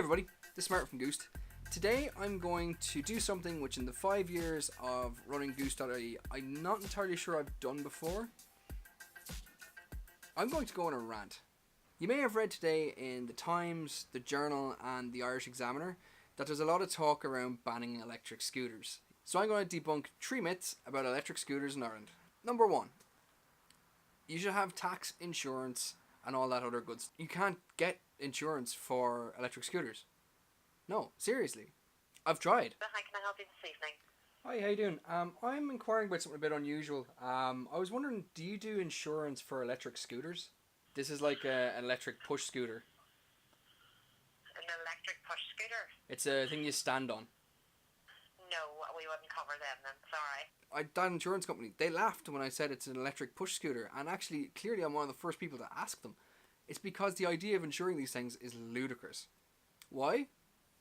everybody, this is Marty from Goosed. Today I'm going to do something which in the 5 years of running Goosed.ie I'm not entirely sure I've done before. I'm going to go on a rant. You may have read today in the Times, the Journal and the Irish Examiner that there's a lot of talk around banning electric scooters. So I'm going to debunk 3 myths about electric scooters in Ireland. Number 1. You should have tax, insurance and all that other goods. You can't get insurance for electric scooters. No, seriously. I've tried. How can I help you this evening? Hi, how you doing? I'm inquiring about something a bit unusual. I was wondering, do you do insurance for electric scooters? This is like an electric push scooter. An electric push scooter? It's a thing you stand on. No, we wouldn't cover them then, sorry. That insurance company, they laughed when I said it's an electric push scooter, and actually, clearly I'm one of the first people to ask them. It's because the idea of insuring these things is ludicrous. Why?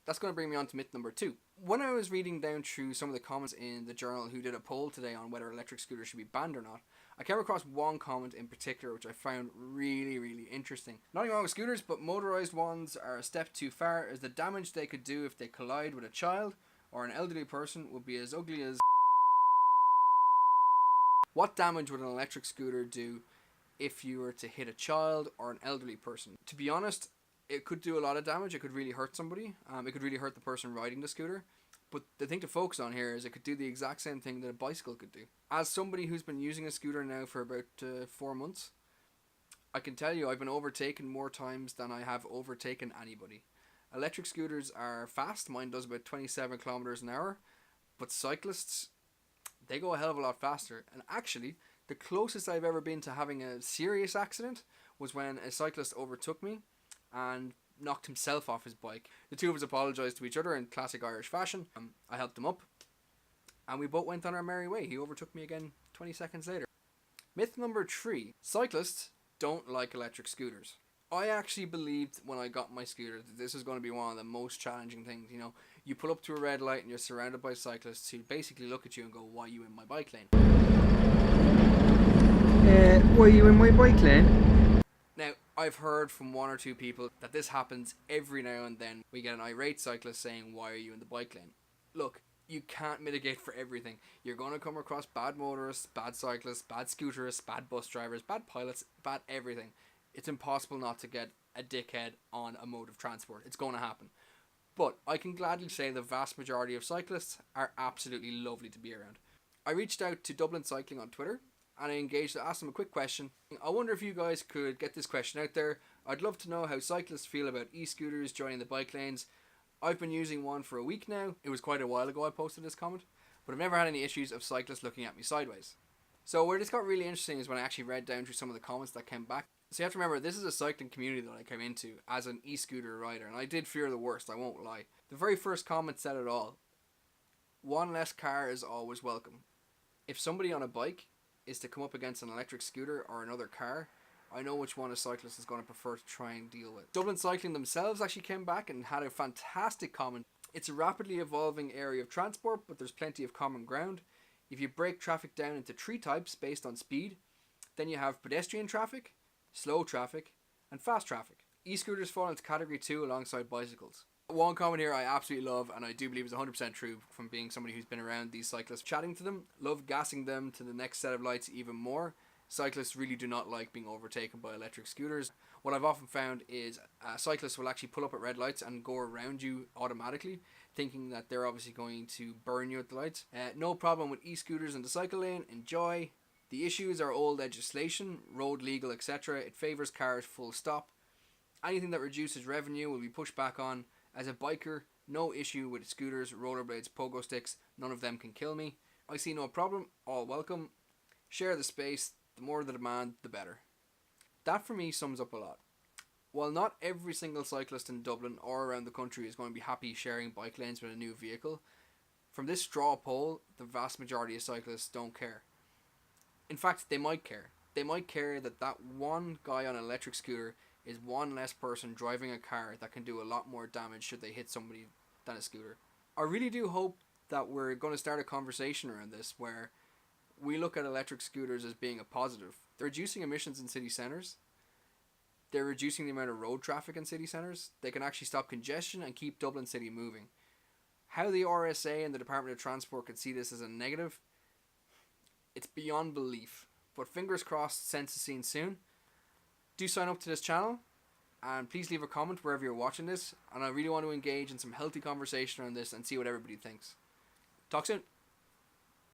That's going to bring me on to myth number 2. When I was reading down through some of the comments in the Journal who did a poll today on whether electric scooters should be banned or not, I came across one comment in particular which I found really interesting. Nothing wrong with scooters, but motorised ones are a step too far, as the damage they could do if they collide with a child or an elderly person would be as ugly as... What damage would an electric scooter do if you were to hit a child or an elderly person? To be honest, it could do a lot of damage. It could really hurt somebody. It could really hurt the person riding the scooter. But the thing to focus on here is it could do the exact same thing that a bicycle could do. As somebody who's been using a scooter now for about 4 months, I can tell you I've been overtaken more times than I have overtaken anybody. Electric scooters are fast. Mine does about 27 kilometers an hour. But cyclists, they go a hell of a lot faster. And actually, the closest I've ever been to having a serious accident was when a cyclist overtook me and knocked himself off his bike. The two of us apologised to each other in classic Irish fashion. I helped him up and we both went on our merry way. He overtook me again 20 seconds later. Myth number 3. Cyclists don't like electric scooters. I actually believed when I got my scooter that this was going to be one of the most challenging things. You know, you pull up to a red light and you're surrounded by cyclists who basically look at you and go, "Why are you in my bike lane?" Why are you in my bike lane? Now, I've heard from 1 or 2 people that this happens every now and then. We get an irate cyclist saying, "Why are you in the bike lane?" Look, you can't mitigate for everything. You're going to come across bad motorists, bad cyclists, bad scooterists, bad bus drivers, bad pilots, bad everything. It's impossible not to get a dickhead on a mode of transport. It's going to happen. But I can gladly say the vast majority of cyclists are absolutely lovely to be around. I reached out to Dublin Cycling on Twitter and I engaged to ask them a quick question. I wonder if you guys could get this question out there. I'd love to know how cyclists feel about e-scooters joining the bike lanes. I've been using one for a week now. It was quite a while ago I posted this comment, but I've never had any issues of cyclists looking at me sideways. So where this got really interesting is when I actually read down through some of the comments that came back. So you have to remember, this is a cycling community that I came into as an e-scooter rider, and I did fear the worst, I won't lie. The very first comment said it all. One less car is always welcome. If somebody on a bike is to come up against an electric scooter or another car, I know which one a cyclist is going to prefer to try and deal with. Dublin Cycling themselves actually came back and had a fantastic comment. It's a rapidly evolving area of transport, but there's plenty of common ground. If you break traffic down into 3 types based on speed, then you have pedestrian traffic, slow traffic and fast traffic. E-scooters fall into category 2 alongside bicycles. One comment here I absolutely love, and I do believe is 100% true from being somebody who's been around these cyclists, chatting to them, love gassing them to the next set of lights even more. Cyclists really do not like being overtaken by electric scooters. What I've often found is cyclists will actually pull up at red lights and go around you automatically, thinking that they're obviously going to burn you at the lights. No problem with e-scooters in the cycle lane, enjoy. The issues are old legislation, road legal, etc. It favours cars full stop. Anything that reduces revenue will be pushed back on. As a biker, no issue with scooters, rollerblades, pogo sticks, none of them can kill me. I see no problem, all welcome. Share the space, the more the demand, the better. That for me sums up a lot. While not every single cyclist in Dublin or around the country is going to be happy sharing bike lanes with a new vehicle, from this straw poll, the vast majority of cyclists don't care. In fact, they might care. They might care that one guy on an electric scooter is one less person driving a car that can do a lot more damage should they hit somebody than a scooter. I really do hope that we're going to start a conversation around this where we look at electric scooters as being a positive. They're reducing emissions in city centres. they're reducing the amount of road traffic in city centres. They can actually stop congestion and keep Dublin City moving. How the RSA and the Department of Transport could see this as a negative, it's beyond belief. But fingers crossed, sense is seen soon. Do sign up to this channel, and please leave a comment wherever you're watching this. And I really want to engage in some healthy conversation around this and see what everybody thinks. Talk soon.